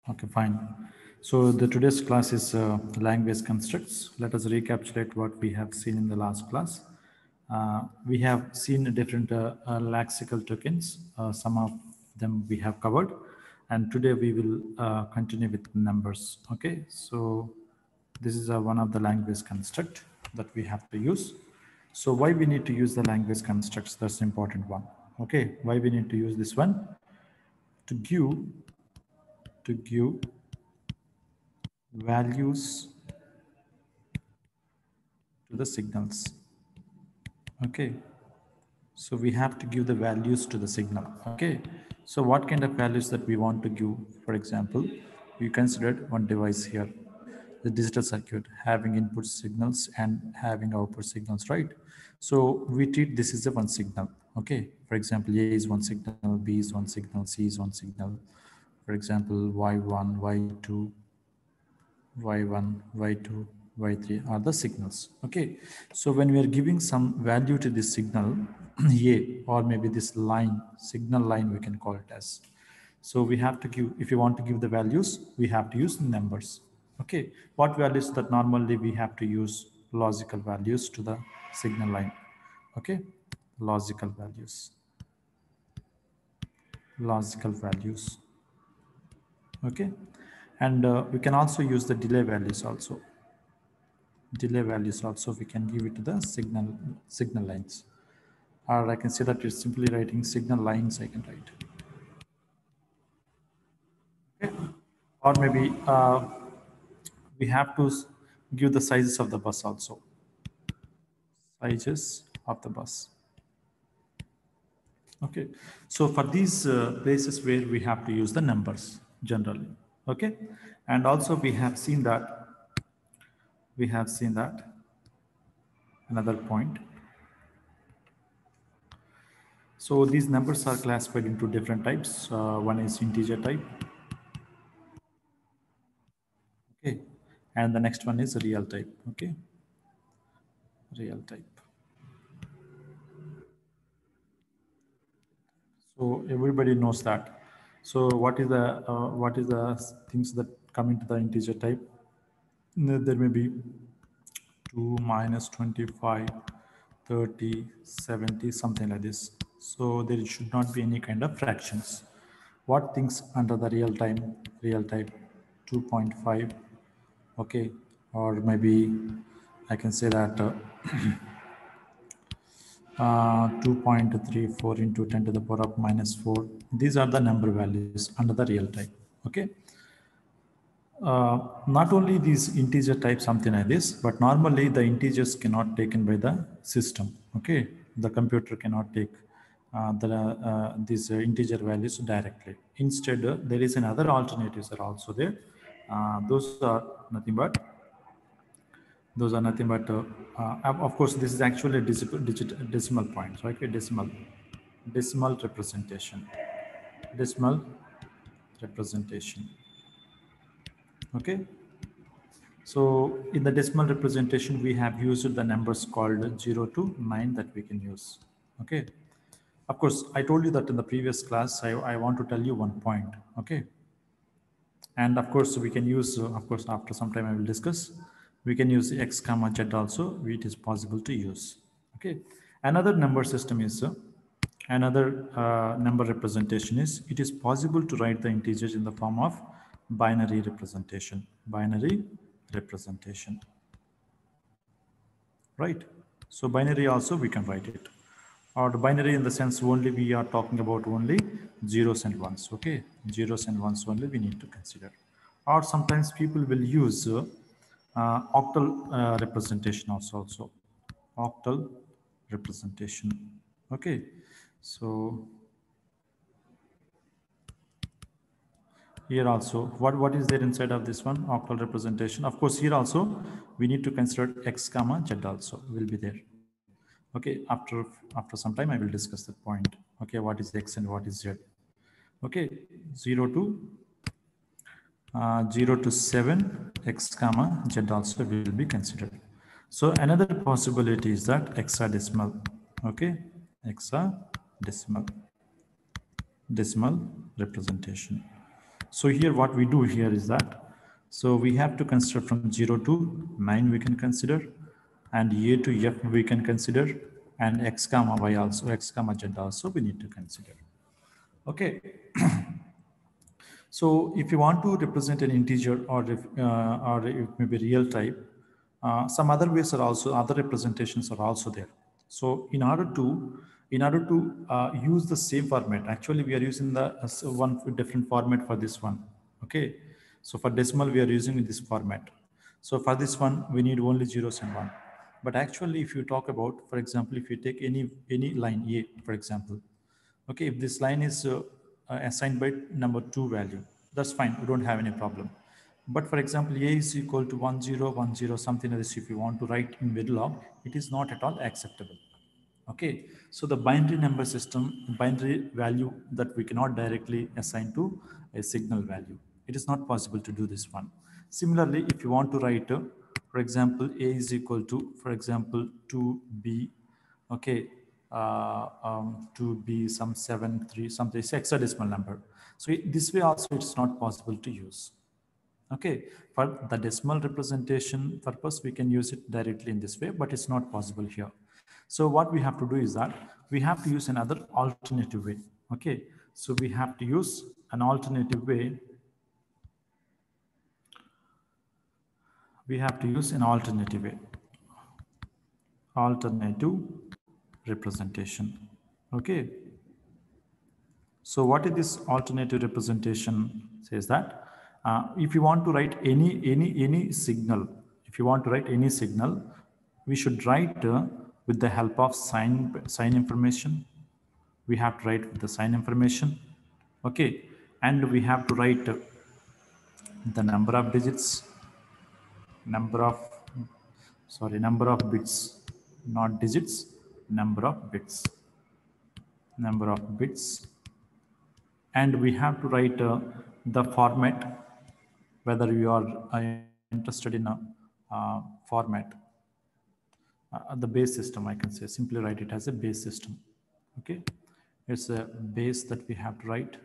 Okay, fine. So the today's class is language constructs. Let us recapitulate what we have seen in the last class. We have seen different lexical tokens. Some of them we have covered, and today we will continue with numbers. Okay, so this is one of the language construct that we have to use. So why we need to use the language constructs? That's the important one. Okay, why we need to use this one? To give values to the signals. Okay, so we have to give the values to the signal. Okay, so what kind of values that we want to give? For example, we considered one device here, the digital circuit having input signals and having output signals, right? So we treat this as a one signal. Okay, for example, A is one signal, B is one signal, C is one signal. For example, Y1, Y2, y1, y2, y3 are the signals. Okay, so when we are giving some value to this signal a, or maybe this line, signal line we can call it as, so we have to give, if you want to give the values, we have to use numbers. Okay, what values? That normally we have to use logical values to the signal line. Okay, logical values, logical values. Okay, and we can also use the delay values also. Delay values also we can give it to the signal lines, or I can say that it's simply writing signal lines I can write. Okay, or maybe we have to give the sizes of the bus also, sizes of the bus. Okay, so for these places where we have to use the numbers generally. Okay, and also we have seen that another point. So these numbers are classified into different types. One is integer type. Okay, and the next one is real type. Okay, real type. So everybody knows that. So what is the things that come into the integer type? There may be 2, minus 25, 30, 70, something like this. So there should not be any kind of fractions. What things under the real type 2.5, okay, or maybe I can say that 2.34 into 10 to the power of minus 4. These are the number values under the real type. Okay, not only these integer type something like this, but normally the integers cannot taken by the system. Okay, the computer cannot take these integer values directly. Instead, there is another alternatives are also there. Those are nothing but of course this is actually a decimal points, okay, decimal representation, decimal representation. Okay, so in the decimal representation we have used the numbers called 0 to 9 that we can use. Okay, of course I told you that in the previous class. I want to tell you one point. Okay, and of course we can use of course after some time I will discuss, we can use x comma z also, it is possible to use. Okay, another number system is another number representation is, it is possible to write the integers in the form of binary representation, binary representation, right? So binary also we can write it, or the binary in the sense only we are talking about only zeros and ones. Okay, zeros and ones only we need to consider. Or sometimes people will use octal representation also, octal representation. Okay, so here also what is there inside of this one octal representation? Of course here also we need to consider x comma z also will be there. Okay, after some time I will discuss that point. Okay, what is x and what is z? Okay, 0 to 0 to 7 x comma z also will be considered. So another possibility is that hexadecimal. Okay, hexadecimal, decimal representation. So here what we do here is that, so we have to consider from 0 to 9 we can consider, and A to F we can consider, and X comma Y also, X comma Z also we need to consider. Okay. So if you want to represent an integer, or it may be real type, some other ways are also, other representations are also there. So in order to use the same format, actually we are using the one different format for this one. Okay. So for decimal we are using this format. So for this one we need only zeros and one. But actually if you talk about, for example, if you take any line A, for example, okay, if this line is assigned by number 2 value, that's fine, we don't have any problem. But for example, A is equal to 1010, something like this, if you want to write in Verilog, it is not at all acceptable. Okay, so the binary number system, binary value that we cannot directly assign to a signal value. It is not possible to do this one. Similarly, if you want to write, for example, A is equal to, for example, 2B, okay, 2B some 7, 3, something, it's hexadecimal number. So this way also it's not possible to use. Okay, for the decimal representation purpose, we can use it directly in this way, but it's not possible here. So what we have to do is that we have to use another alternative way. Okay, so we have to use an alternative way. We have to use an alternative way. Alternative representation. Okay. So what is this alternative representation? Says that if you want to write any signal, if you want to write any signal, we should write with the help of sign information. We have to write with the sign information. Okay, and we have to write the number of digits, number of bits, not digits, number of bits, and we have to write the format, whether you are interested in a format, the base system, I can say, simply write it as a base system. Okay, it's a base that we have to write,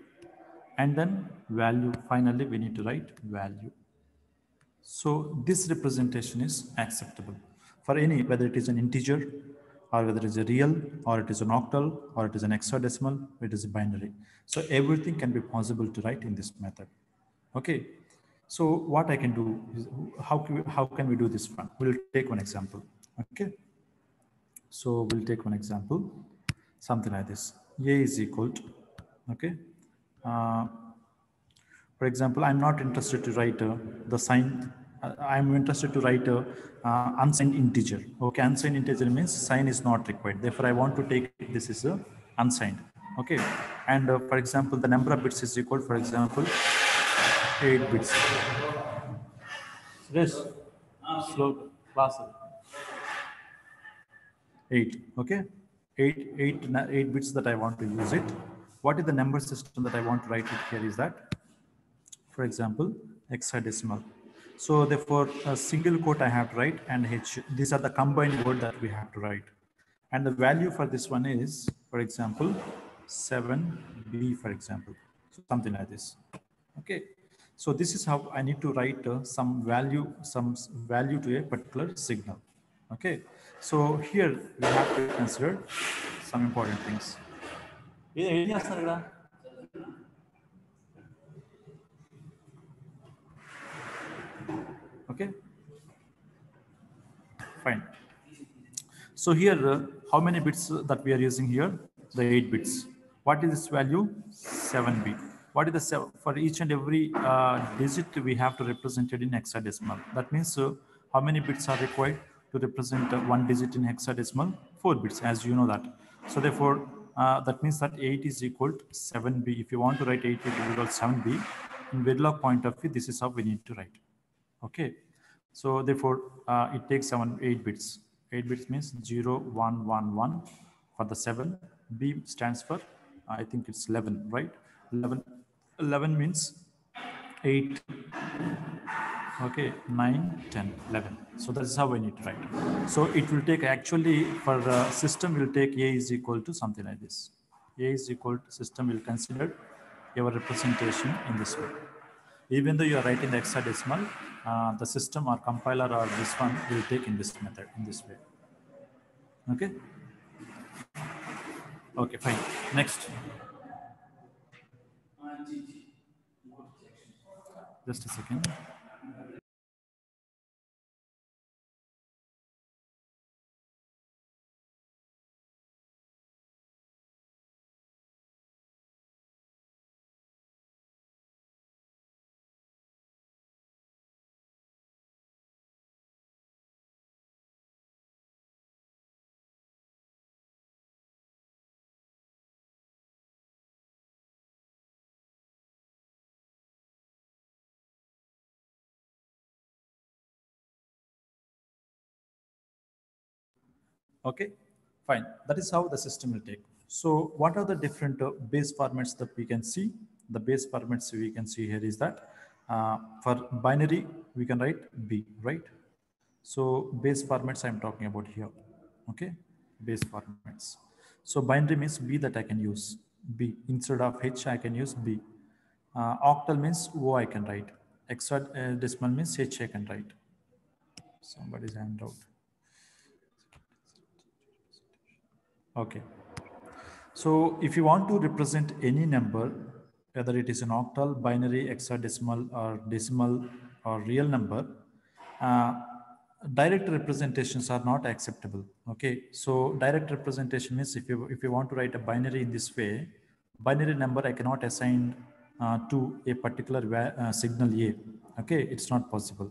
and then value, finally we need to write value. So this representation is acceptable for any, whether it is an integer, or whether it is a real, or it is an octal, or it is an hexadecimal, it is a binary. So everything can be possible to write in this method. Okay. So what I can do is, how can we do this one? We'll take one example. Okay. So we'll take one example, something like this. A is equal to, okay. For example, I'm not interested to write the sign. I'm interested to write a unsigned integer. Okay, unsigned integer means sign is not required. Therefore, I want to take this is a unsigned. Okay, and for example, the number of bits is equal, for example, 8 bits. Yes, slow class. 8. Okay, 8 bits that I want to use it. What is the number system that I want to write it here is that, for example, hexadecimal. So therefore a single quote I have to write, and H. These are the combined word that we have to write. And the value for this one is, for example, 7B, for example. So something like this. Okay. So this is how I need to write some value to a particular signal. Okay. So here we have to consider some important things. Okay, fine. So here, how many bits that we are using here? The 8 bits. What is this value? 7B. What is the 7? For each and every digit we have to represent it in hexadecimal. That means how many bits are required to represent one digit in hexadecimal? 4 bits, as you know that. So therefore, that means that 8 is equal to 7B. If you want to write 8 is equal to 7B, in Verilog point of view, this is how we need to write. Okay. So therefore, it takes 8 bits. 8 bits means 0, 1, 1, 1 for the 7. B stands for, I think it's 11, right? 11 means 8. Okay, 9, 10, 11. So that is how we need to write. So it will take, actually for the system will take A is equal to something like this. A is equal to, system will consider your representation in this way. Even though you are writing the hexadecimal, the system or compiler or this one will take in this method, in this way. Okay. Okay, fine. Next. Just a second. Okay, fine. That is how the system will take. So what are the different base formats that we can see? The base formats we can see here is that for binary, we can write B, right? So base formats I'm talking about here. Okay, base formats. So binary means B that I can use. B instead of H, I can use B. Octal means O I can write. Hexadecimal means H I can write. Somebody's hand out. Okay. So if you want to represent any number, whether it is an octal, binary, hexadecimal, or decimal, or real number, uh, direct representations are not acceptable. Okay, so direct representation means if you want to write a binary in this way, binary number I cannot assign to a particular signal A. Okay, it's not possible.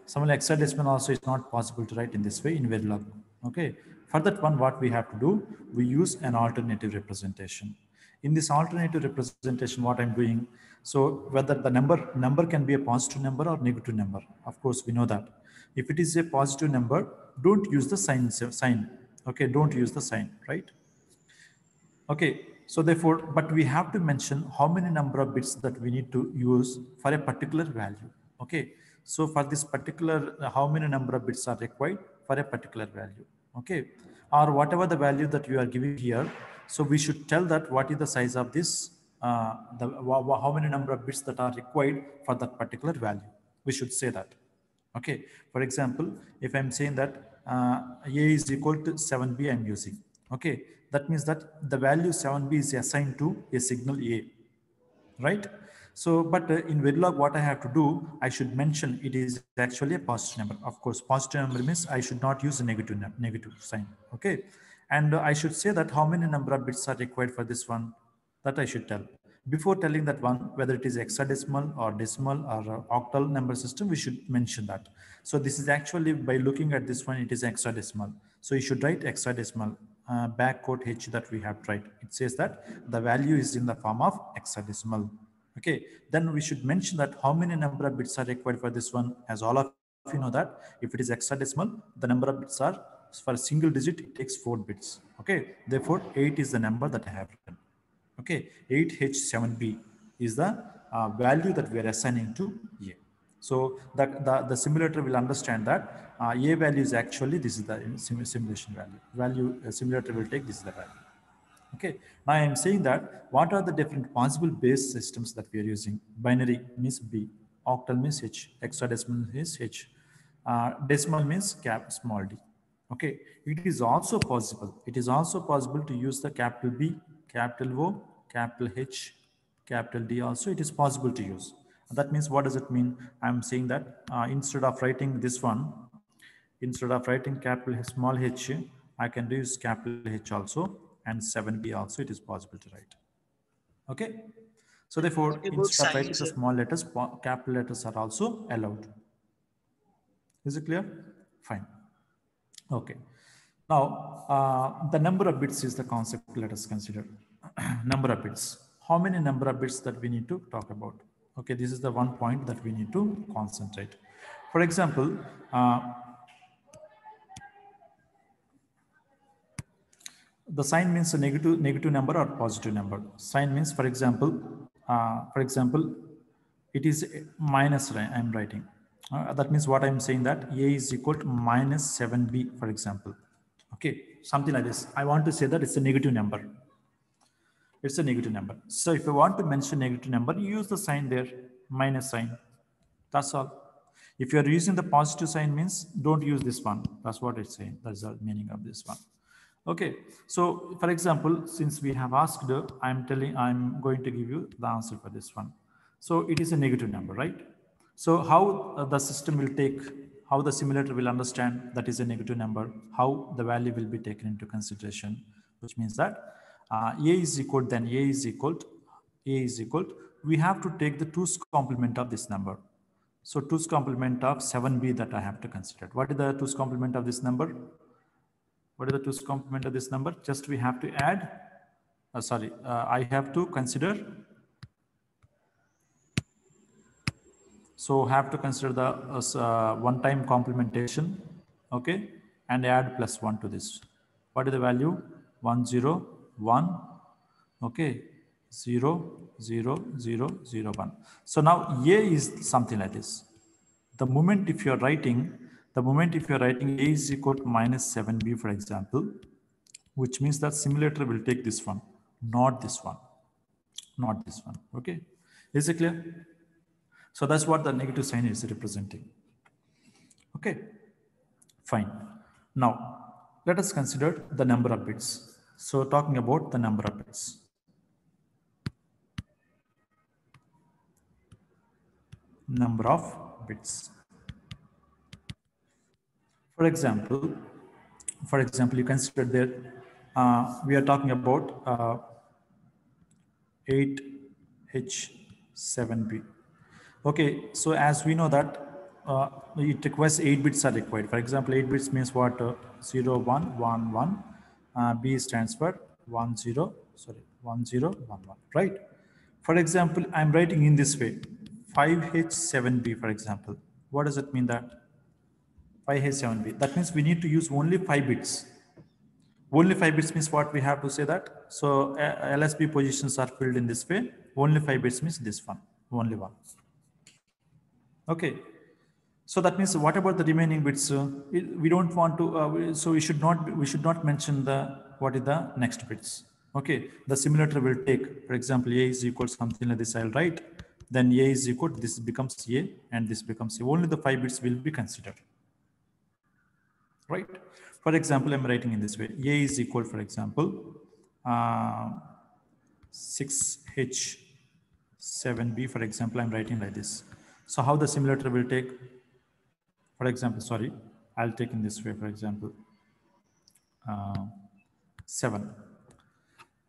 Similarly, hexadecimal also is not possible to write in this way in Verilog. Okay, for that one, what we have to do, we use an alternative representation. In this alternative representation, what I'm doing, so whether the number can be a positive number or negative number. Of course, we know that. If it is a positive number, don't use the sign. Okay, don't use the sign, right? Okay, so therefore, but we have to mention how many number of bits that we need to use for a particular value. Okay, so for this particular, how many number of bits are required for a particular value. Okay, or whatever the value that you are giving here. So we should tell that what is the size of this, how many number of bits that are required for that particular value. We should say that. Okay, for example, if I'm saying that A is equal to 7B I'm using. Okay, that means that the value 7B is assigned to a signal A, right? So, but in Verilog, what I have to do, I should mention it is actually a positive number. Of course, positive number means I should not use a negative sign. Okay, and I should say that how many number of bits are required for this one, that I should tell. Before telling that one, whether it is hexadecimal or decimal or octal number system, we should mention that. So this is actually, by looking at this one, it is hexadecimal. So you should write hexadecimal back quote H that we have tried. It says that the value is in the form of hexadecimal. Okay, then we should mention that how many number of bits are required for this one. As all of you know that if it is hexadecimal, the number of bits are, for a single digit, it takes 4 bits. Okay, therefore 8 is the number that I have written. Okay, 8H7B is the value that we are assigning to A. So the simulator will understand that A value is actually, this is the simulation value. Simulator will take this is the value. Okay, now I am saying that what are the different possible base systems that we are using? Binary means B, octal means H, hexadecimal means H, decimal means cap small d. Okay, it is also possible. It is also possible to use the capital B, capital O, capital H, capital D also. It is possible to use. That means, what does it mean? I'm saying that instead of writing this one, instead of writing capital small h, I can use capital H also, and 7B also it is possible to write. Okay. So therefore, What about instead of writing signs? the small letters, capital letters are also allowed. Is it clear? Fine. Okay. Now, the number of bits is the concept. Let us consider number of bits. How many number of bits that we need to talk about? Okay, this is the one point that we need to concentrate. For example, the sign means a negative number or positive number. Sign means, for example, it is minus. I'm writing. That means what I'm saying, that A is equal to minus 7B, for example. Okay, something like this. I want to say that it's a negative number. It's a negative number. So if you want to mention negative number, you use the sign there. minus sign. That's all. If you are using the positive sign means don't use this one. That's what it's saying. That's the meaning of this one. Okay. So for example, since we have asked, I'm going to give you the answer for this one. So it is a negative number, right? So how the system will take, how the simulator will understand that is a negative number, how the value will be taken into consideration, which means that A is equal, then A is equal, we have to take the 2's complement of this number. So 2's complement of 7b that I have to consider. What is the 2's complement of this number? What is the 2's complement of this number? Just we have to add, I have to consider. So have to consider the one-time complementation, okay, and add plus 1 to this. What is the value? 1, 0, 1, okay, 0, 0, 0, 0, 1. So now A is something like this. The moment if you're writing, A is equal to minus 7b, for example, which means that simulator will take this one, not this one, okay? Is it clear? So that's what the negative sign is representing. Okay, fine. Now, let us consider the number of bits. So talking about the number of bits. Number of bits. For example, you consider that we are talking about 8H7B. Okay, so as we know that it requires 8 bits are required. For example, 8 bits means what? 0, 1, 1, 1. B stands for 1, 0, 1, 0, 1, 1, right? For example, I'm writing in this way, 5H7B, for example. What does it mean that? 5H7B. That means we need to use only 5 bits. Only 5 bits means what we have to say that. So LSB positions are filled in this way. Only 5 bits means this one, only one. Okay. So that means what about the remaining bits? We don't want to. So we should not mention what is the next bits. Okay. The simulator will take, for example, A is equal to something like this. I'll write. Then A is equal to this becomes A and this becomes A. Only the 5 bits will be considered. Right. For example, I'm writing in this way. A is equal, for example, 6H7B, for example, I'm writing like this. So how the simulator will take, for example, I'll take in this way, for example, 7.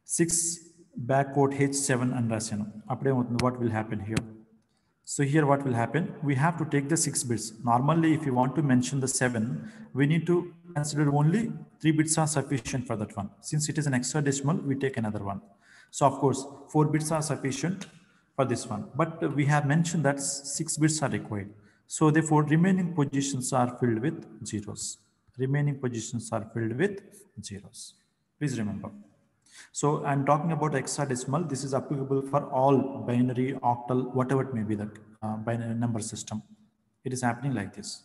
6 backward H7 and what will happen here? So here what will happen? We have to take the 6 bits. Normally, if you want to mention the 7, we need to consider only 3 bits are sufficient for that one. Since it is an hexadecimal, we take another one. So of course, 4 bits are sufficient for this one. But we have mentioned that 6 bits are required. So therefore, remaining positions are filled with zeros. Remaining positions are filled with zeros. Please remember. So I'm talking about hexadecimal. This is applicable for all binary, octal, whatever it may be the binary number system. It is happening like this.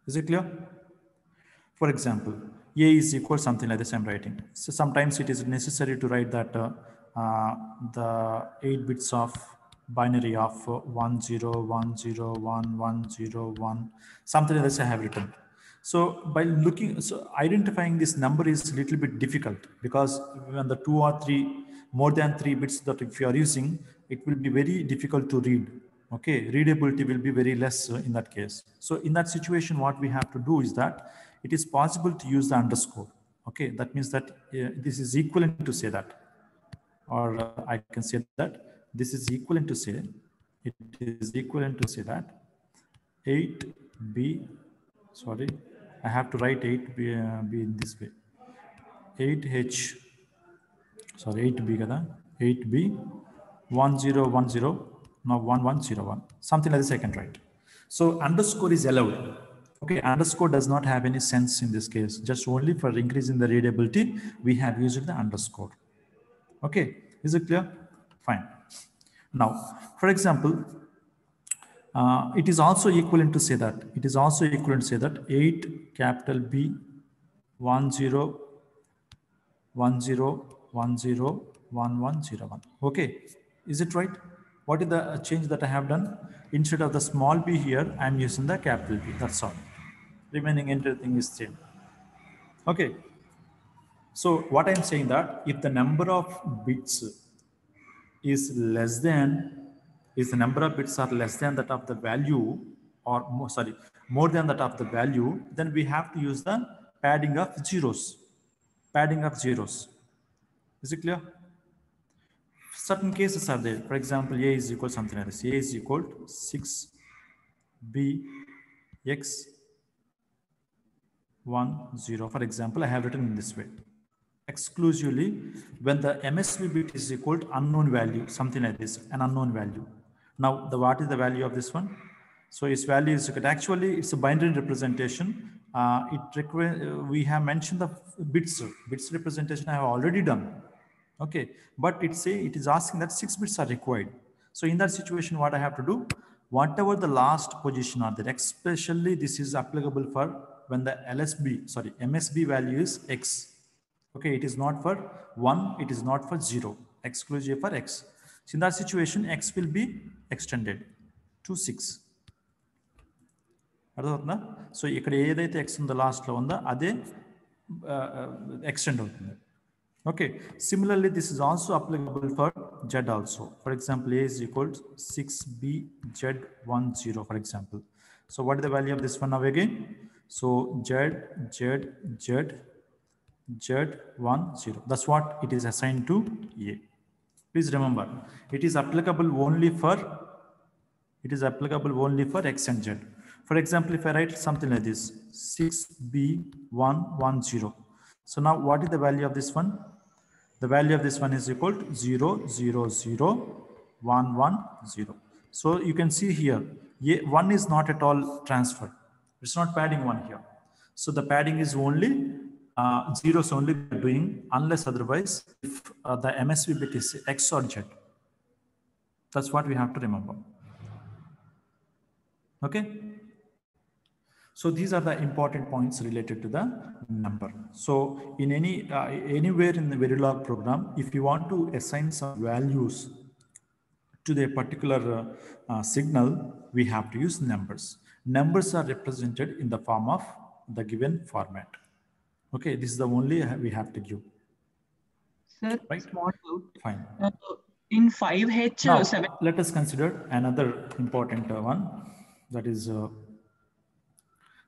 Is it clear? For example, A is equal something like this I'm writing. So sometimes it is necessary to write that the 8 bits of binary of 1, 0, 1, 0, 1, 1, 0, 1, something like this I have written. So by identifying this number is a little bit difficult because when the 2 or 3, more than 3 bits that if you are using, it will be very difficult to read. Okay, readability will be very less in that case. So in that situation, what we have to do is that it is possible to use the underscore. Okay, that means that this is equivalent to say that, or I can say that this is equivalent to say, it is equivalent to say that 8b, I have to write 8b in this way. 8b kada, 8b 1010, now 1101, something like this I can write. So underscore is allowed. Okay, underscore does not have any sense in this case. Just only for increasing the readability, we have used the underscore. Okay, is it clear? Fine. Now, for example, it is also equivalent to say that 8 capital B 10101101. Okay, is it right? What is the change that I have done? Instead of the small b here, I am using the capital B. That's all. Remaining everything is same. Okay. So what I'm saying that if the number of bits is less than, is the number of bits are less than that of the value, or more, sorry, more than that of the value, then we have to use the padding of zeros. Padding of zeros. Is it clear? Certain cases are there. For example, a is equal to something like this. A is equal to 6b x 1 0. For example, I have written in this way. Exclusively when the MSB bit is equal to unknown value, something like this, an unknown value. Now, what is the value of this one? So its value is actually it's a binary representation. We have mentioned the bits representation I have already done. Okay, but it is asking that 6 bits are required. So in that situation, what I have to do, whatever the last position are there, especially this is applicable for when the MSB value is X. Okay, it is not for 1, it is not for 0, exclusive for X. So in that situation, X will be extended to 6. So ఇక్కడ ఏదైతే X ఉందో last లో ఉందో అదే extend అవుతుంది. Okay, similarly this is also applicable for Z also. For example, A is equal to 6B-Z10, for example. So what is the value of this one now again? So Z10. That's what it is assigned to A. Please remember, it is applicable only for X and Z. For example, if I write something like this, 6B110. So now what is the value of this one? The value of this one is equal to 0000110. So you can see here, 1 is not at all transferred. It's not padding 1 here. So the padding is only zeros only doing, unless otherwise if the MSB bit is X or Z. That's what we have to remember. Okay. So these are the important points related to the number. So in anywhere in the Verilog program, if you want to assign some values to the particular signal, we have to use numbers. Numbers are represented in the form of the given format. Okay, this is the only we have to give. Sir, right? Small doubt. Fine. In 5H, now, 7. Let us consider another important one, that is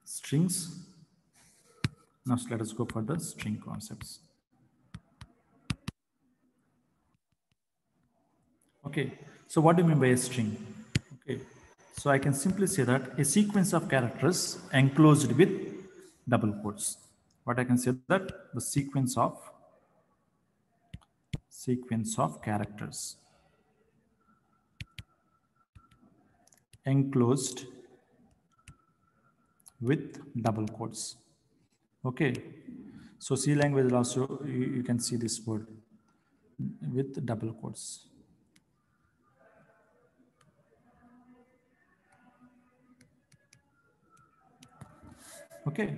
strings. Now let us go for the string concepts. Okay, so what do you mean by a string? Okay, so I can simply say that a sequence of characters enclosed with double quotes. What I can say that the sequence of characters enclosed with double quotes. Okay, so C language will also, you can see this word with double quotes. Okay,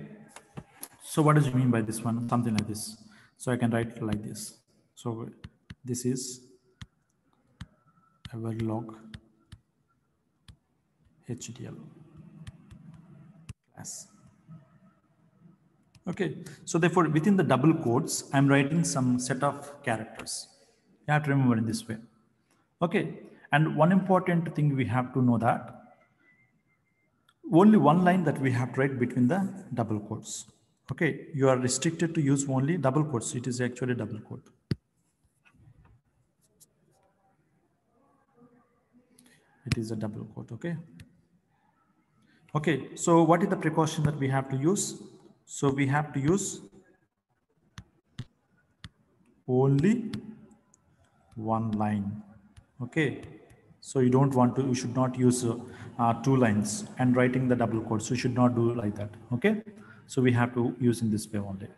so what does it mean by this one? Something like this. So I can write it like this. So this is a Verilog HDL class. Okay, so therefore within the double quotes, I'm writing some set of characters. You have to remember in this way. Okay, and one important thing we have to know that only one line that we have to write between the double quotes. Okay, you are restricted to use only double quotes. It is actually double quote. It is a double quote. Okay. Okay, so what is the precaution that we have to use? So we have to use only one line. Okay, so you should not use 2 lines and writing the double quotes. So you should not do like that. Okay, so we have to use in this way only.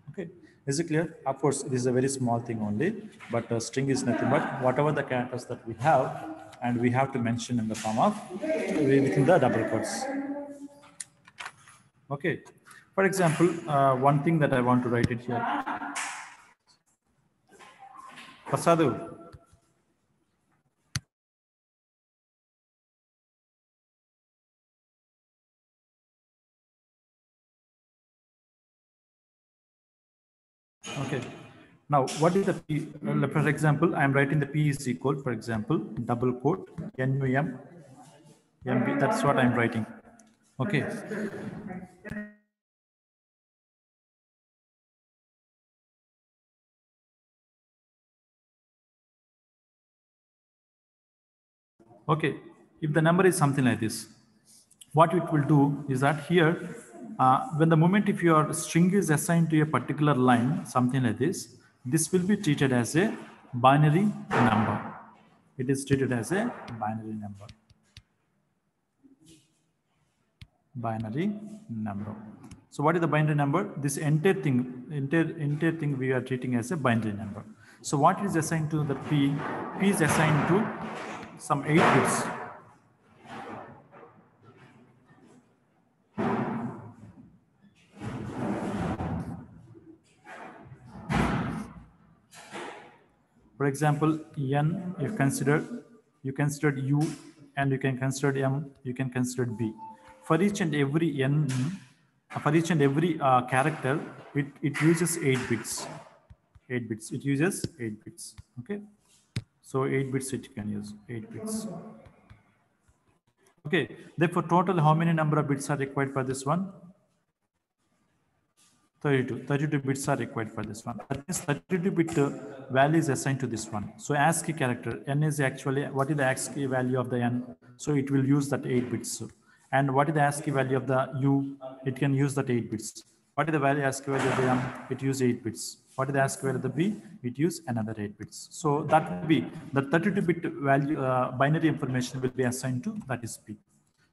Okay, is it clear? Of course, this is a very small thing only, but string is nothing but whatever the characters that we have, and we have to mention in the form of within the double quotes. Okay, for example, one thing that I want to write it here. Prasadu, Okay. Now, what is the P? For example, I am writing the P is equal, for example, double quote, NUM, MB. That's what I'm writing. Okay. Okay. If the number is something like this, what it will do is that here, when the moment if your string is assigned to a particular line, something like this will be treated as a binary number. It is treated as a binary number. Binary number. So what is the binary number? This entire thing we are treating as a binary number. So what is assigned to the P? P is assigned to some 8 bits. For example, N, you considered U, and you can consider M, you can consider B. For each and every N, for each and every character, it uses 8 bits. 8 bits. It uses 8 bits. Okay. So 8 bits it can use, 8 bits. Okay. Therefore, total how many number of bits are required for this one? 32 bits are required for this one. That means 32 bit value is assigned to this one. So ASCII character, N is actually, what is the ASCII value of the N? So it will use that 8 bits. And what is the ASCII value of the U? It can use that 8 bits. What is the value ASCII value of the M? It use 8 bits. What is the ASCII value of the B? It use another 8 bits. So that will be, the 32 bit value, binary information will be assigned to, that is P.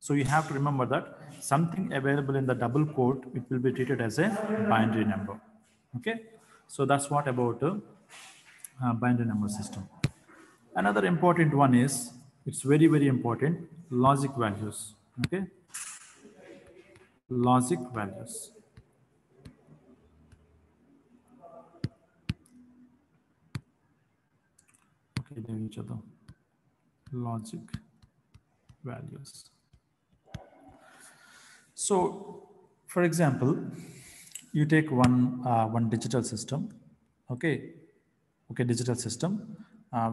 So you have to remember that something available in the double quote, it will be treated as a binary number. Okay. So that's what about binary number system. Another important one is, it's very, very important, logic values. Okay. Logic values. Okay, there each other. Logic values. So, for example, you take one digital system. Okay, digital system.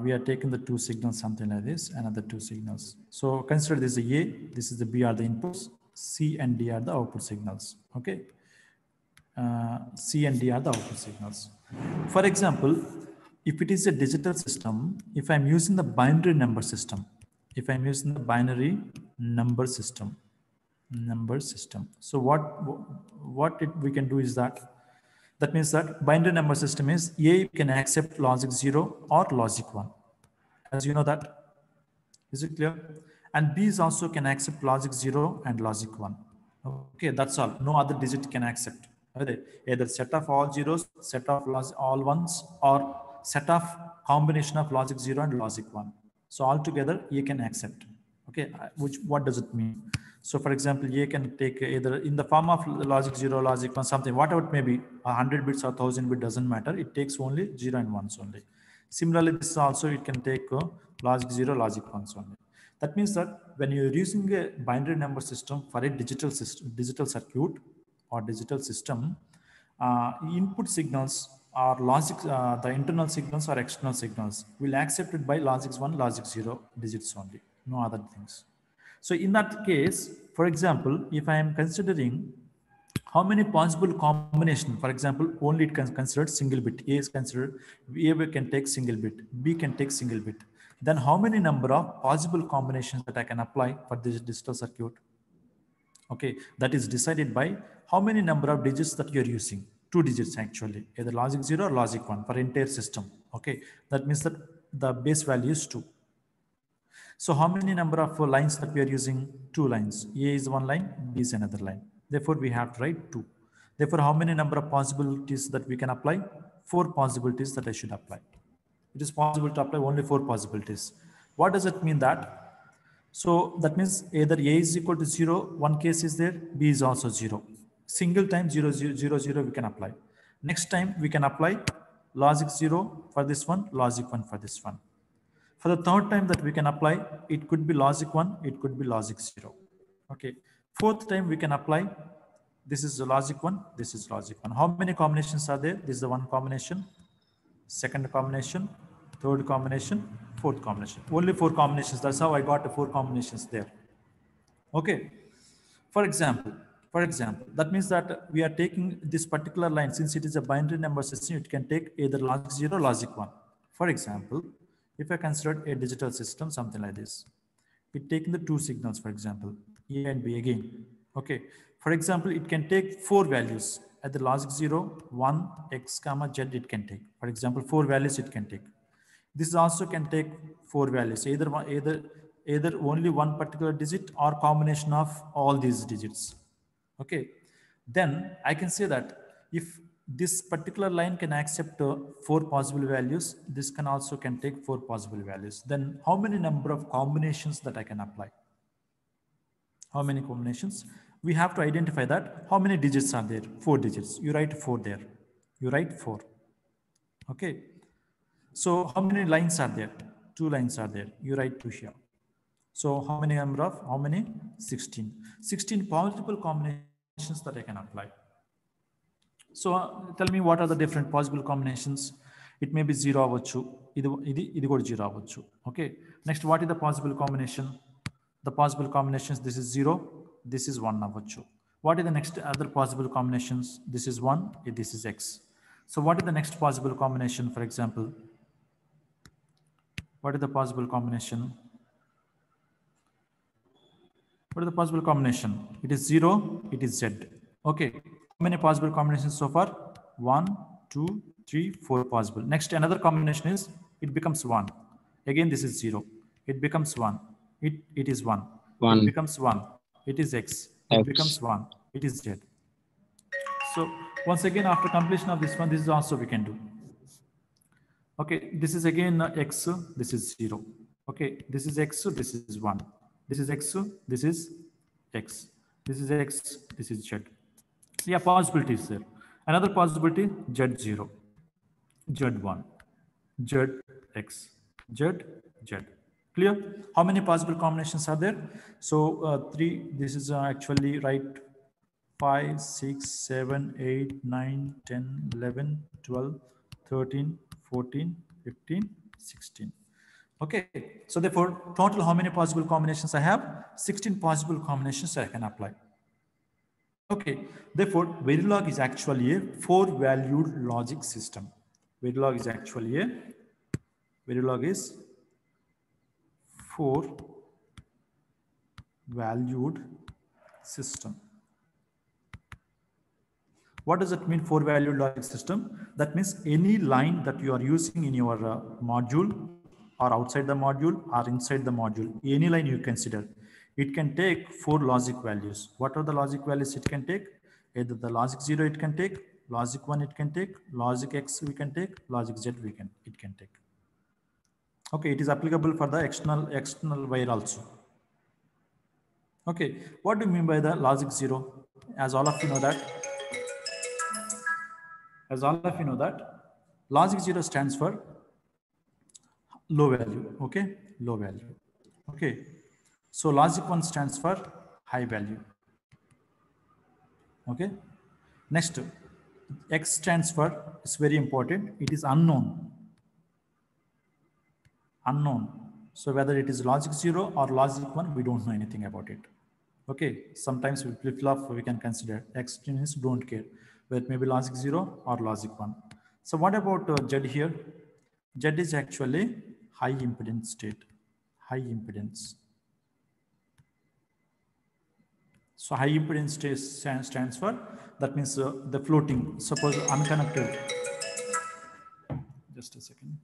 We are taking the 2 signals, something like this, another 2 signals. So consider this is A, this is the B are the inputs, C and D are the output signals. Okay, C and D are the output signals. For example, if it is a digital system, if I'm using the binary number system, so what we can do is that means that binary number system is A can accept logic 0 or logic 1. As you know that, is it clear? And B is also can accept logic 0 and logic 1. Okay, that's all. No other digit can accept. Either set of all zeros, set of all ones, or set of combination of logic 0 and logic 1. So altogether, A can accept. Okay, what does it mean? So for example, A can take either in the form of logic 0, logic 1, something, whatever it may be, 100 bits or 1000 bits, doesn't matter. It takes only 0 and 1s only. Similarly, this also, it can take logic 0, logic 1s only. That means that when you're using a binary number system for a digital circuit or digital system, input signals or logic, the internal signals or external signals will accepted by logic 1, logic 0 digits only, no other things. So in that case, for example, if I am considering how many possible combination, for example, only it can consider single bit. A is considered, A can take single bit, B can take single bit. Then how many number of possible combinations that I can apply for this digital circuit? Okay, that is decided by how many number of digits that you're using. 2 digits actually, either logic 0 or logic 1 for entire system. Okay, that means that the base value is 2. So how many number of lines that we are using? 2 lines. A is one line, B is another line. Therefore, we have to write 2. Therefore, how many number of possibilities that we can apply? 4 possibilities that I should apply. It is possible to apply only 4 possibilities. What does it mean that? So that means either A is equal to 0, one case is there, B is also 0. Single time 0, 0, 0, 0 we can apply. Next time we can apply logic 0 for this one, logic 1 for this one. For the third time that we can apply, it could be logic 1, it could be logic 0. Okay. Fourth time we can apply This is the logic 1, this is logic 1. How many combinations are there? This is the one combination, second combination, third combination, fourth combination. Only 4 combinations. That's how I got the 4 combinations there. Okay. For example, that means that we are taking this particular line, since it is a binary number system, it can take either logic 0, logic 1. For example, if I consider a digital system, something like this, it taking the 2 signals, for example, A and B again. Okay. For example, it can take 4 values at the logic 0, 1, X, comma, Z, it can take. For example, 4 values it can take. This also can take 4 values, either only one particular digit or combination of all these digits. Okay, then I can say that if this particular line can accept 4 possible values, this can also can take 4 possible values. Then how many number of combinations that I can apply? How many combinations? We have to identify that. How many digits are there? 4 digits. You write 4 there. You write 4. Okay. So how many lines are there? 2 lines are there. You write 2 here. So how many number of, how many? 16. 16 possible combinations that I can apply. So tell me what are the different possible combinations? It may be 0 avvachu. Idi kuda 0 avvachu. Okay. Next, what is the possible combination? The possible combinations, this is 0, this is 1 avvachu. What is the next other possible combinations? This is 1, this is X. So what is the next possible combination, for example? What is the possible combination? What is the possible combination? It is 0, it is Z. Okay. How many possible combinations so far? 1, 2, 3, 4 possible. Next, another combination is it becomes 1. Again, this is 0. It becomes 1. It is 1. It 1 becomes 1. It is X. It becomes X 1. It is Z. So once again, after completion of this one, this is also we can do. Okay, this is again X, this is 0. Okay, this is X, this is 1. This is X, this is X. This is X, this is Z. Yeah, possibilities there. Another possibility, Z0, Z1, ZX, Z. Clear? How many possible combinations are there? So 3, this is actually right, 5, 6, 7, 8, 9, 10, 11, 12, 13, 14, 15, 16. Okay, so therefore, total how many possible combinations I have? 16 possible combinations I can apply. Okay, therefore, Verilog is actually a 4-valued logic system. Verilog is actually a 4-valued system. What does it mean, 4-valued logic system? That means any line that you are using in your module or outside the module or inside the module, any line you consider, it can take 4 logic values. What are the logic values it can take? Either the logic 0 it can take, logic 1 it can take, logic X we can take, logic Z it can take. Okay, it is applicable for the external wire also. Okay, what do you mean by the logic 0? As all of you know that, logic 0 stands for low value. Okay, low value. Okay, so logic 1 stands for high value. Okay, next, X stands for, it's very important, it is unknown. So whether it is logic 0 or logic 1, we don't know anything about it. Okay, sometimes we flip-flop, we can consider. Extremists don't care whether it may be logic 0 or logic 1. So what about Z here? Z is actually high impedance state, high impedance. So high impedance state stands for, that means the floating, suppose unconnected. Just a second.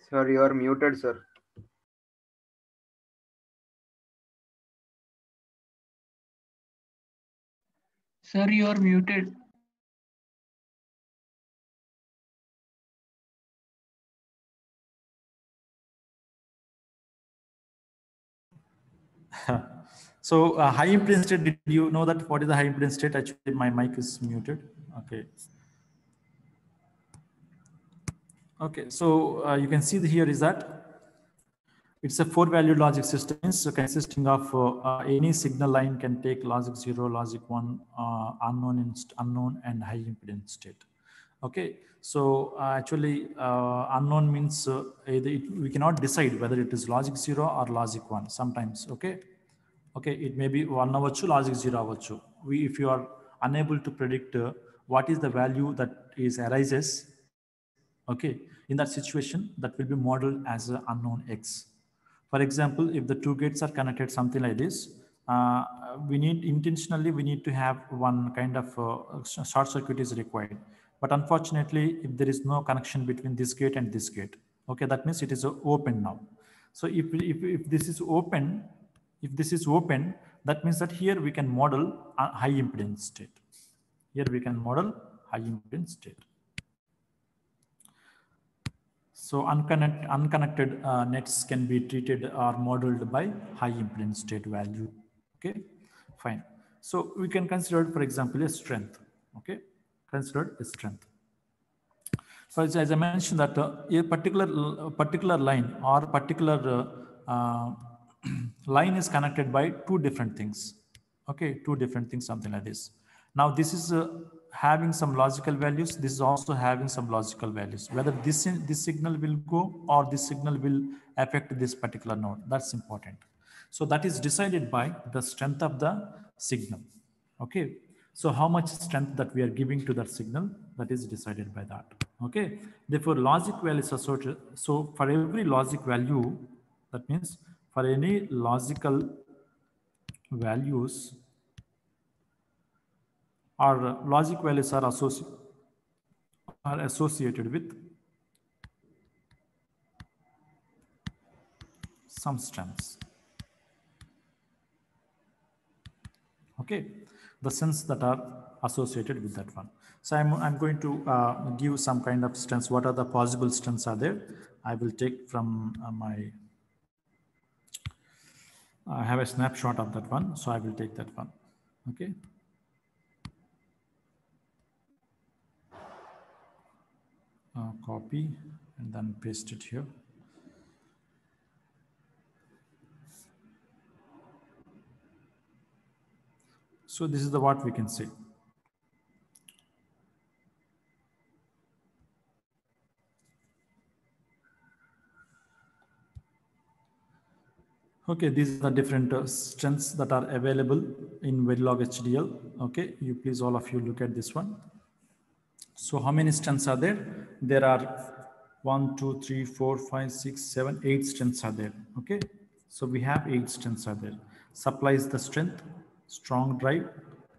Sir, you are muted, sir. Sir, you are muted. So high impedance state, did you know that what is the high impedance state? Actually, my mic is muted. Okay. Okay, so you can see here is that it's a four-valued logic system, so consisting of any signal line can take logic 0, logic 1, unknown and high impedance state. Okay, so actually unknown means we cannot decide whether it is logic 0 or logic 1 sometimes. Okay, it may be 1 avachchu, logic 0 avachchu. If you are unable to predict what is the value that is arises, okay, in that situation, that will be modeled as an unknown X. For example, if the two gates are connected something like this, we need to have one kind of short circuit is required. But unfortunately, if there is no connection between this gate and this gate, okay, that means it is open now. So if this is open, that means that here we can model a high impedance state. Here we can model high impedance state. So unconnected nets can be treated or modeled by high impedance state value. Okay, fine. So we can consider, for example, a strength. Okay, consider a strength. So as I mentioned that a particular line or particular line is connected by two different things. Okay, two different things, something like this. Now this is having some logical values. This is also having some logical values. Whether this signal will go or this signal will affect this particular node. That's important. So that is decided by the strength of the signal. Okay. So how much strength that we are giving to that signal, that is decided by that. Okay. Therefore, logic value is associated. So for every logic value, that means for any logical values or logic values are associated with some strengths. Okay, the strengths that are associated with that one. So I'm going to give some kind of strengths. What are the possible strengths are there? I will take from I have a snapshot of that one, so I will take that one. Okay. Copy and then paste it here. So this is the what we can say. Okay, these are the different strengths that are available in Verilog HDL. Okay, you please all of you look at this one. So how many strengths are there? There are 1, 2, 3, 4, 5, 6, 7, 8 strengths are there. Okay, so we have 8 strengths are there. Supplies the strength, strong drive,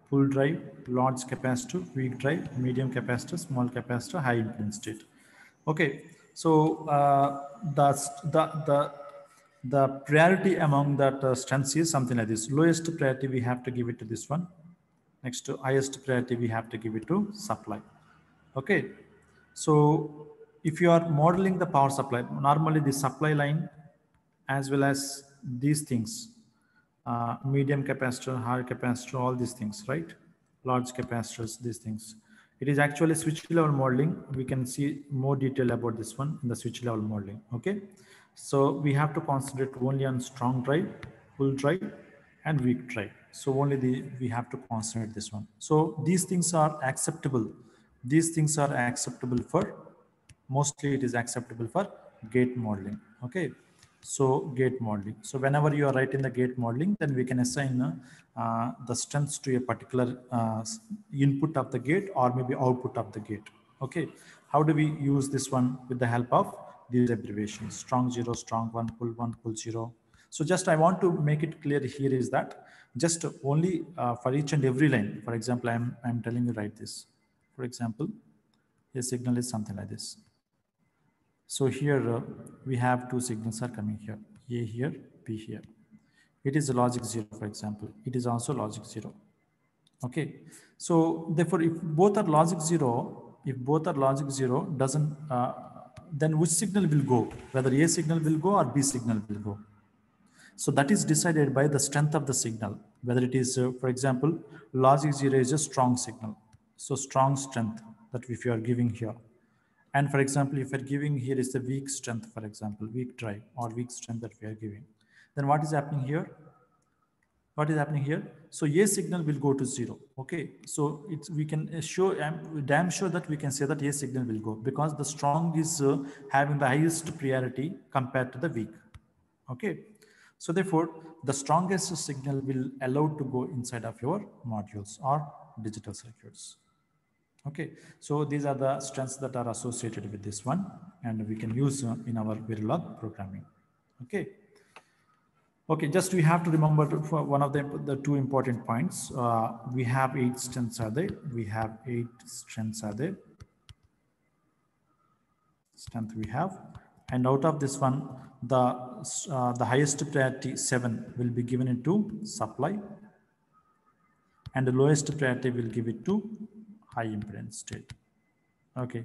pull drive, large capacitor, weak drive, medium capacitor, small capacitor, high impedance state. Okay, so the priority among that strengths is something like this. Lowest priority we have to give it to this one. Next to highest priority we have to give it to supply. Okay, so if you are modeling the power supply, normally the supply line as well as these things, medium capacitor, high capacitor, all these things, right? Large capacitors, these things. It is actually switch level modeling. We can see more detail about this one in the switch level modeling. Okay, so we have to concentrate only on strong drive, pull drive, and weak drive. So only we have to concentrate this one. So these things are acceptable. These things are acceptable for, mostly it is acceptable for gate modeling. Okay, so gate modeling. So whenever you are writing the gate modeling, then we can assign the strengths to a particular input of the gate or maybe output of the gate. Okay, how do we use this one? With the help of these abbreviations: strong 0, strong 1, pull 0. So just I want to make it clear here is that just only for each and every line. For example, I'm telling you write this. For example, a signal is something like this. So here we have two signals are coming here, A here, B here. It is a logic 0, for example. It is also logic 0. Okay. So therefore, if both are logic 0, doesn't, then which signal will go? Whether A signal will go or B signal will go. So that is decided by the strength of the signal. Whether it is, for example, logic 0 is a strong signal. So strong strength that if you are giving here. And for example, if you're giving here is the weak strength, for example, weak drive or weak strength that we are giving, then what is happening here? What is happening here? So A signal will go to 0. Okay. So it's, we can show, I'm damn sure that we can say that A signal will go because the strong is having the highest priority compared to the weak. Okay. So therefore, the strongest signal will allow to go inside of your modules or digital circuits. Okay, so these are the strengths that are associated with this one, and we can use in our Verilog programming. Okay. Okay, just we have to remember for one of the two important points. We have 8 strengths are there. We have 8 strengths are there. Strength we have, and out of this one, the highest priority 7 will be given into supply, and the lowest priority will give it to high impedance state. Okay.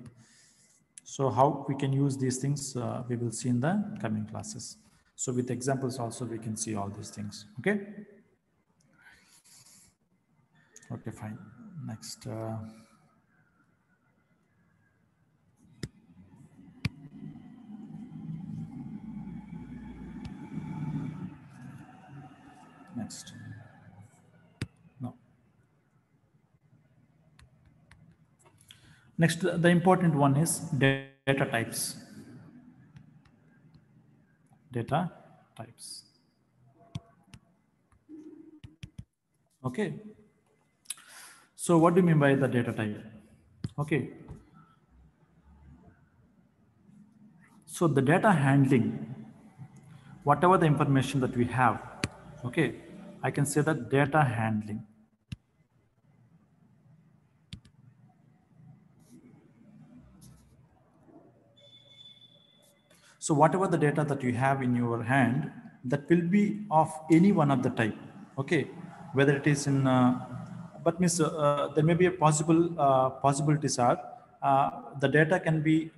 So how we can use these things, we will see in the coming classes. So with examples also, we can see all these things. Okay. Okay, fine. Next. Next. No. Next, the important one is data types. Data types. Okay. So what do you mean by the data type? Okay. So the data handling, whatever the information that we have, okay, I can say that data handling. So whatever the data that you have in your hand, that will be of any one of the type, okay, whether it is in, but means there may be a possibilities are, the data can be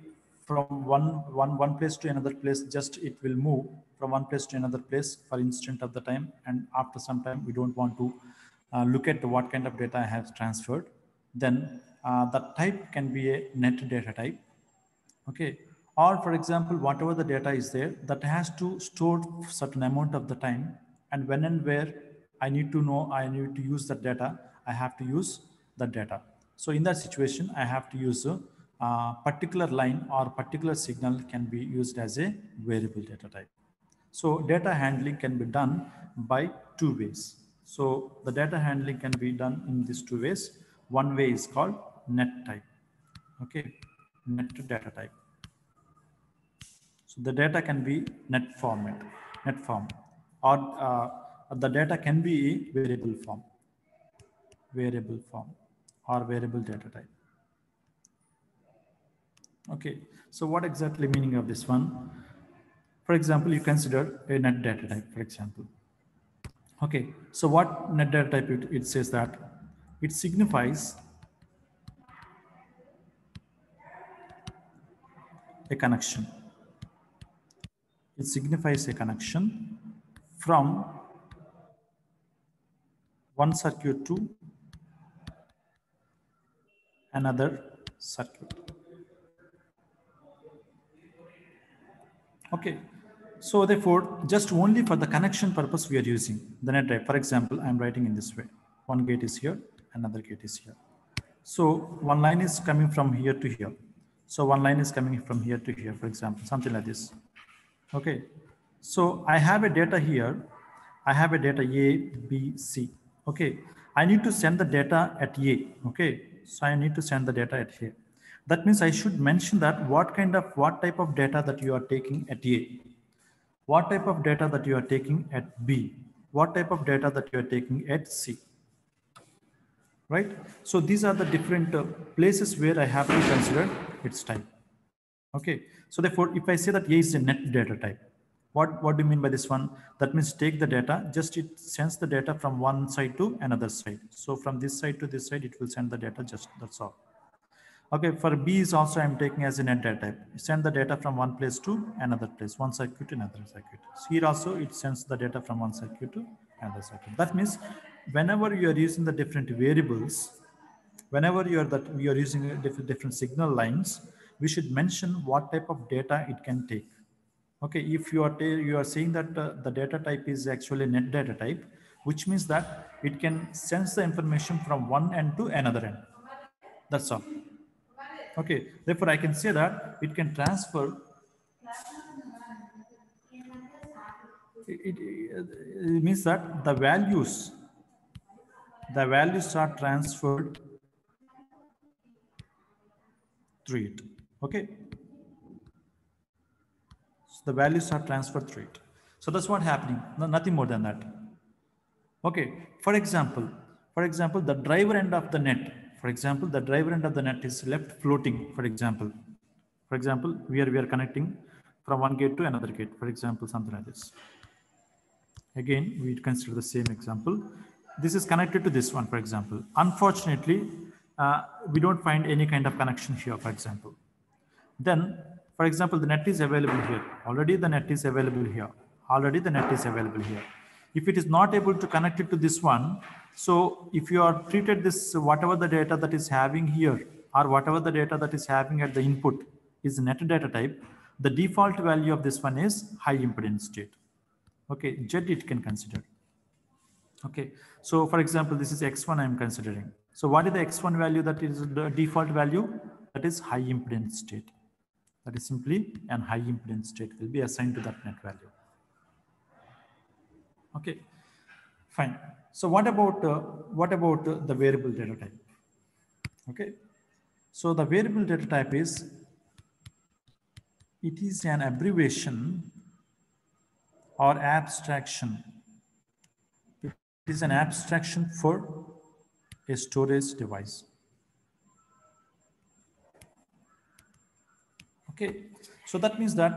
from one place to another place, just it will move from one place to another place for instant of the time, and after some time we don't want to look at what kind of data I have transferred, then the type can be a net data type. Okay. Or for example, whatever the data is there, that has to store certain amount of the time, and when and where I need to know, I need to use that data, I have to use that data. So in that situation, I have to use a particular line or particular signal can be used as a variable data type. So data handling can be done by 2 ways. So the data handling can be done in these 2 ways. One way is called net type. Okay, net data type. So the data can be net form, or the data can be variable form, or variable data type. Okay, so what exactly meaning of this one? For example, you consider a net data type, for example. Okay, so what net data type it says that it signifies a connection. It signifies a connection from one circuit to another circuit. Okay, so therefore, just only for the connection purpose we are using the net type. For example, I'm writing in this way: one gate is here, another gate is here. So one line is coming from here to here. So one line is coming from here to here, for example, something like this. Okay, so I have a data here. I have a data A, B, C. Okay, I need to send the data at A. Okay, so I need to send the data at A. That means I should mention that what type of data that you are taking at A, what type of data that you are taking at B, what type of data that you are taking at C. Right? So these are the different places where I have to consider its type. Okay, so therefore, if I say that A is a net data type, what do you mean by this one? That means take the data, just it sends the data from one side to another side. So from this side to this side, it will send the data, just that's all. Okay, for B is also I'm taking as a net data type. Send the data from one place to another place, one circuit to another circuit. So here also it sends the data from one circuit to another circuit. That means whenever you are using the different variables, whenever we are using different signal lines, we should mention what type of data it can take. Okay, if you are saying that the data type is actually net data type, which means that it can sense the information from one end to another end. That's all. Okay, therefore I can say that it can transfer. It means that the values are transferred through it. Okay, so the values are transferred through it. So that's what happening. No, nothing more than that. Okay, for example, the driver end of the net. For example, the driver end of the net is left floating. For example, we are connecting from one gate to another gate. For example, something like this. Again, we consider the same example. This is connected to this one, for example. Unfortunately, we don't find any kind of connection here, for example. Then, for example, the net is available here. Already the net is available here. Already the net is available here. If it is not able to connect it to this one, so if you are treated this, whatever the data that is having here, or whatever the data that is having at the input is net data type, the default value of this one is high impedance state. Okay, Z it can consider. Okay, so for example, this is X1 I am considering. So what is the X1 value that is the default value? That is high impedance state. That is simply an high impedance state will be assigned to that net value. Okay, fine. So what about the variable data type? Okay, so the variable data type is, it is an abbreviation or abstraction. It is an abstraction for a storage device. Okay, so that means that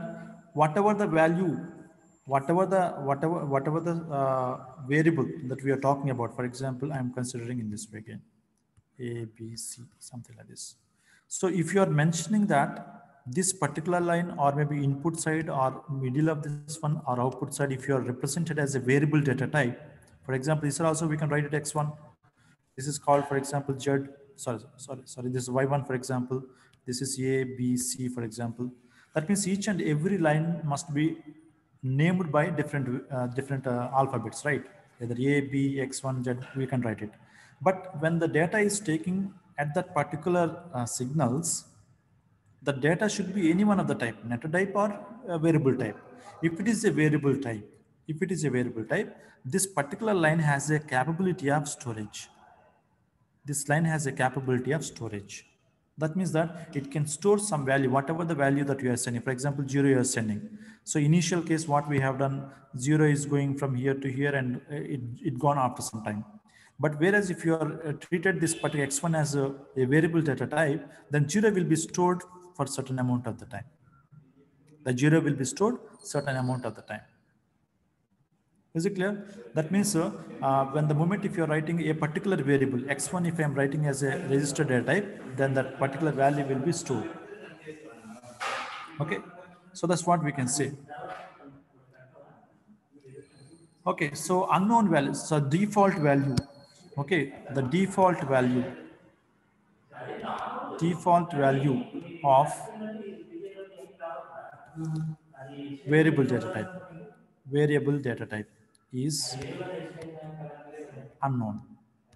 whatever the value, whatever the variable that we are talking about, for example, I am considering in this way again, A, B, C, something like this. So if you are mentioning that this particular line, or maybe input side or middle of this one, or output side, if you are represented as a variable data type, for example, this also we can write it X1. This is called, for example, Z. Sorry. This is Y1, for example. This is A, B, C, for example. That means each and every line must be named by different alphabets, right? Either A, B, X1, Z, we can write it. But when the data is taking at that particular signals, the data should be any one of the type, net type or variable type. If it is a variable type, this particular line has a capability of storage. This line has a capability of storage. That means that it can store some value, whatever the value that you are sending. For example, 0 you are sending. So initial case, what we have done, 0 is going from here to here, and it gone after some time. But whereas if you are treated this particular X1 as a variable data type, then 0 will be stored for certain amount of the time. The 0 will be stored certain amount of the time. Is it clear? That means when the moment if you are writing a particular variable X1, if I am writing as a register data type, then that particular value will be stored. Okay, so that's what we can say. Okay, so unknown values, so default value. Okay, the default value of variable data type is unknown.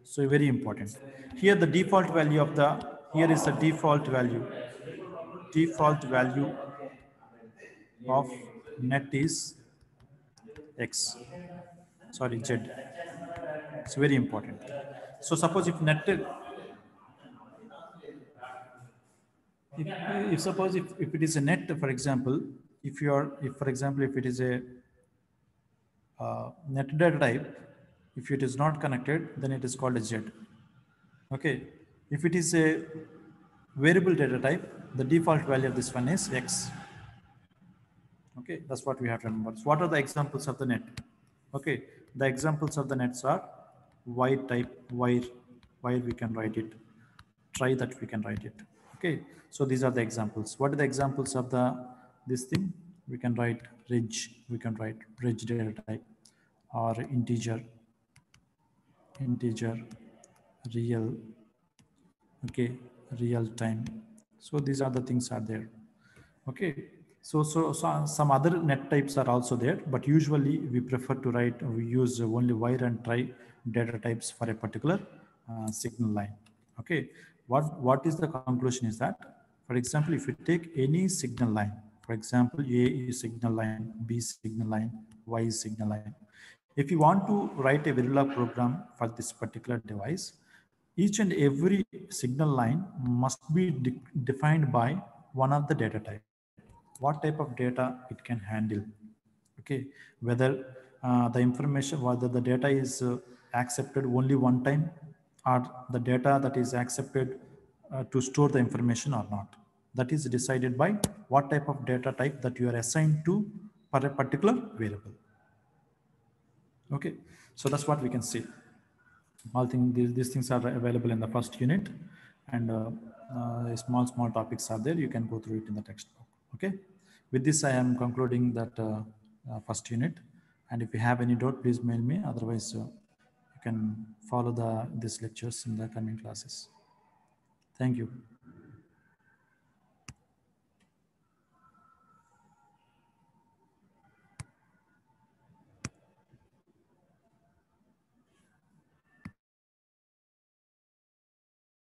So very important. Here the default value of the, here is the default value of net is X, sorry, Z. It's very important. So suppose if net, if suppose if it is a net, for example, if for example, if it is a net data type, if it is not connected, then it is called a Z. Okay, if it is a variable data type, the default value of this one is X. Okay, that's what we have to remember. So what are the examples of the net? Okay, the examples of the nets are wire type, wire we can write it, try that we can write it. Okay, so these are the examples. What are the examples of the this thing? We can write ridge, we can write ridge data type, or integer, real, okay, real time. So these are the things are there. Okay, so some other net types are also there, but usually we prefer to write, we use only wire and try data types for a particular signal line. Okay, what is the conclusion is that, for example, if you take any signal line, for example, A is signal line, B signal line, Y is signal line. If you want to write a Verilog program for this particular device, each and every signal line must be defined by one of the data type. What type of data it can handle? Okay, whether the information, whether the data is accepted only one time, or the data that is accepted to store the information or not. That is decided by what type of data type that you are assigned to for a particular variable. Okay, so that's what we can see. All things, these things are available in the first unit, and small topics are there. You can go through it in the textbook. Okay, with this I am concluding that first unit, and if you have any doubt, please mail me. Otherwise, you can follow these lectures in the coming classes. Thank you.